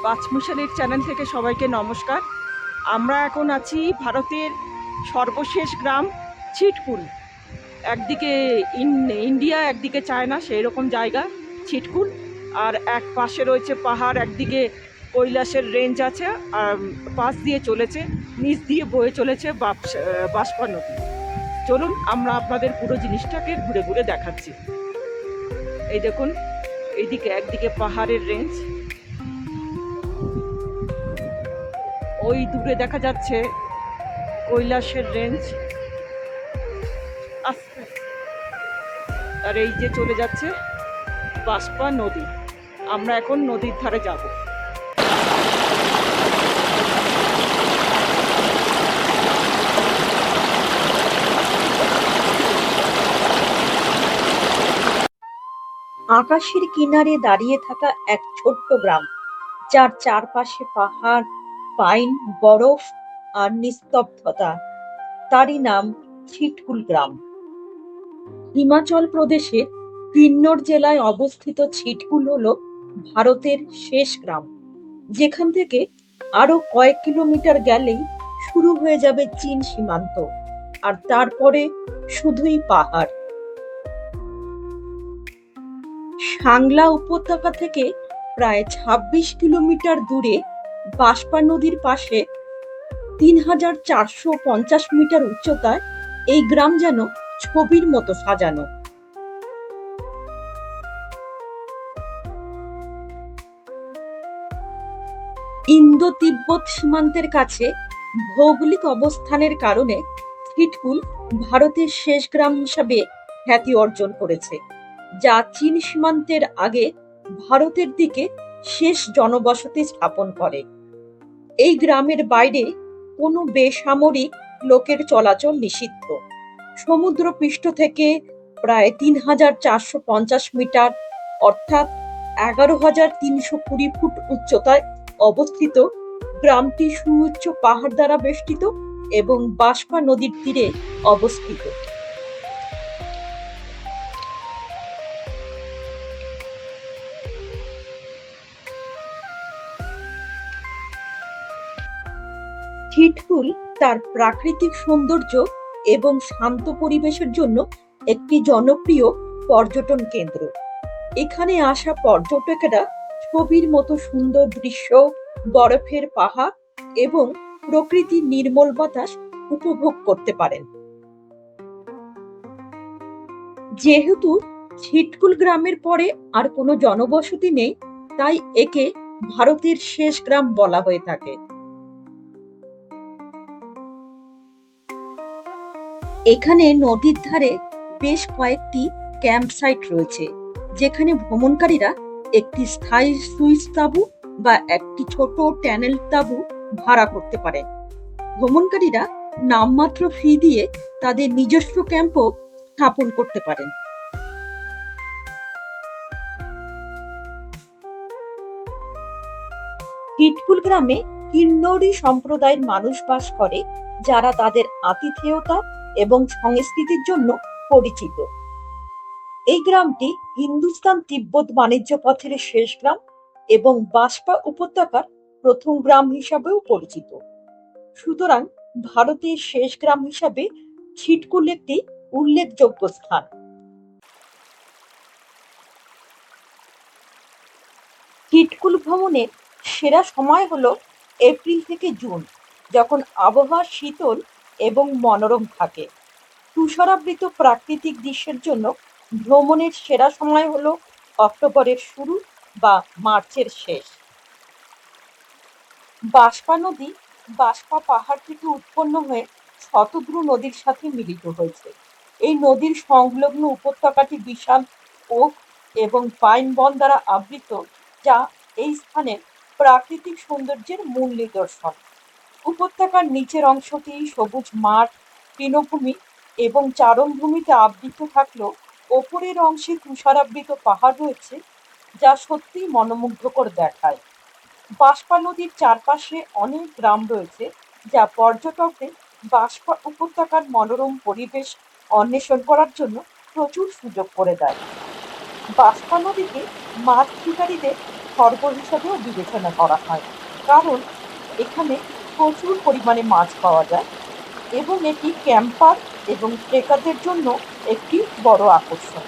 পাঁচমিশালির channel থেকে সবাইকে নমস্কার। আমরা এখন আছি ভারতের সর্বশেষ গ্রাম ছিটকুল। একদিকে ইন্ডিয়া, একদিকে চায়না, সেই রকম জায়গা ছিটকুল। আর এক পাশে রয়েছে পাহাড়, একদিকে কৈলাসের রেঞ্জ আছে, আর পাশ দিয়ে চলেছে, নিচ দিয়ে বয়ে চলেছে বাষ্পা নদী। চলুন আমরা আপনাদের পুরো জিনিসটাকে ঘুরে ঘুরে দেখাচ্ছি। এই দেখুন, এইদিকে একদিকে পাহাড়ের রেঞ্জ, ওই দূরে দেখা যাচ্ছে কৈলাসের রেঞ্জ, আস্তে, আর এই যে চলে যাচ্ছে বাষ্পা নদী। আমরা এখন নদীর ধারে যাব। আকাশের কিনারে দাঁড়িয়ে থাকা এক ছোট্ট গ্রাম, যার চারপাশে পাহাড়, পাইন, বরফ আর নিস্তব্ধতা। তারই নাম ছিটকুল গ্রাম। হিমাচল প্রদেশের কিন্নর জেলায় অবস্থিত ছিটকুল হলো ভারতের শেষ গ্রাম, যেখান থেকে আরো কয়েক কিলোমিটার গেলেই শুরু হয়ে যাবে চীন সীমান্ত, আর তারপরে শুধুই পাহাড়। সাংলা উপত্যকা থেকে প্রায় ২৬ কিলোমিটার দূরে বাষ্পা নদীর পাশে ৩,৪৫০ মিটার উচ্চতায় এই গ্রাম যেন ছবির মতো সাজানো। ইন্দো তিব্বত সীমান্তের কাছে ভৌগোলিক অবস্থানের কারণে ছিটকুল ভারতের শেষ গ্রাম হিসাবে খ্যাতি অর্জন করেছে, যা চীন সীমান্তের আগে ভারতের দিকে শেষ জনবসতি স্থাপন করে। এই গ্রামের বাইরে কোনো বেসামরিক লোকের চলাচল নিষিদ্ধ। সমুদ্রপৃষ্ঠ থেকে প্রায় ৩,৪৫০ মিটার অর্থাৎ ১১,৩২০ ফুট উচ্চতায় অবস্থিত গ্রামটি সুউচ্চ পাহাড় দ্বারা বেষ্টিত এবং বাষ্পা নদীর তীরে অবস্থিত। ছিটকুল তার প্রাকৃতিক সৌন্দর্য এবং শান্ত পরিবেশের জন্য একটি জনপ্রিয় পর্যটন কেন্দ্র। এখানে আসা পর্যটকেরা ছবির মতো সুন্দর দৃশ্য, বরফের পাহাড় এবং প্রকৃতির নির্মল বাতাস উপভোগ করতে পারেন। যেহেতু ছিটকুল গ্রামের পরে আর কোনো জনবসতি নেই, তাই একে ভারতের শেষ গ্রাম বলা হয়ে থাকে। এখানে নদীর ধারে বেশ কয়েকটি ক্যাম্প সাইট রয়েছে, যেখানে ভ্রমণকারীরা একটি স্থায়ী সুইচ তাঁবু বা একটি ছোট ট্যানেল তাঁবু ভাড়া করতে পারেন। ভ্রমণকারীরা নামমাত্র ফি দিয়ে তাদের নিজস্ব ক্যাম্পও স্থাপন করতে পারেন। ছিটকুল গ্রামে কিন্নরী সম্প্রদায়ের মানুষ বাস করে, যারা তাদের আতিথেয়তা এবং সংস্কৃতির জন্য পরিচিত। এই গ্রামটি হিন্দুস্তান তিব্বত বাণিজ্য পথের শেষ গ্রাম এবং বাষ্পা উপত্যকার প্রথম গ্রাম হিসাবেও পরিচিত। সুতরাং ভারতের শেষ গ্রাম হিসাবে ছিটকুল একটি উল্লেখযোগ্য স্থান। ছিটকুল ভ্রমণের সেরা সময় হলো এপ্রিল থেকে জুন, যখন আবহাওয়া শীতল এবং মনোরম থাকে। তুষারাবৃত প্রাকৃতিক দৃশ্যের জন্য ভ্রমণের সেরা সময় হলো অক্টোবরের শুরু বা মার্চের শেষ। বাষ্পা নদী বাষ্পা পাহাড় থেকে উৎপন্ন হয়ে শতদ্রু নদীর সাথে মিলিত হয়েছে। এই নদীর সংলগ্ন উপত্যকাটি বিশাল ওক এবং পাইন বন দ্বারা আবৃত, যা এই স্থানের প্রাকৃতিক সৌন্দর্যের মূল নিদর্শন। উপত্যকার নিচের অংশটি সবুজ মাঠ, তৃণভূমি এবং চারণভূমিতে আবৃত থাকলেও ওপরের অংশে তুষারাবৃত পাহাড় রয়েছে, যা সত্যিই মনোমুগ্ধকর দেখায়। বাষ্পা নদীর চারপাশে অনেক গ্রাম রয়েছে, যা পর্যটকদের বাষ্পা উপত্যকার মনোরম পরিবেশ অন্বেষণ করার জন্য প্রচুর সুযোগ করে দেয়। বাষ্পা নদীতে মাছ শিকারীদের স্বর্গ হিসাবেও বিবেচনা করা হয়, কারণ এখানে প্রচুর পরিমাণে মাছ পাওয়া যায় এবং এটি ক্যাম্পার এবং ট্রেকারদের জন্য একটি বড় আকর্ষণ।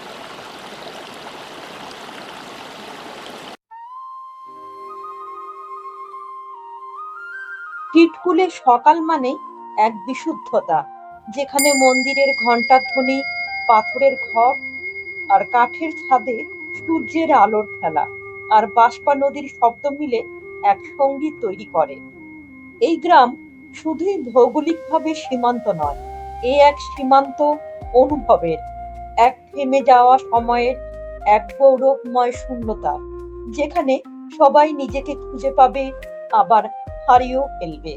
চিটকুলে সকাল মানে এক বিশুদ্ধতা, যেখানে মন্দিরের ঘণ্টাধ্বনি, পাথরের ঘর আর কাঠের ছাদে সূর্যের আলোর খেলা আর বাষ্পা নদীর শব্দ মিলে এক সঙ্গীত তৈরি করে। এই গ্রাম শুধুই ভৌগোলিকভাবে সীমান্ত নয়, এ এক সীমান্ত অনুভবের, এক থেমে যাওয়া সময়ের, এক গৌরবময় শূন্যতা, যেখানে সবাই নিজেকে খুঁজে পাবে, আবার হারিয়েও ফেলবে।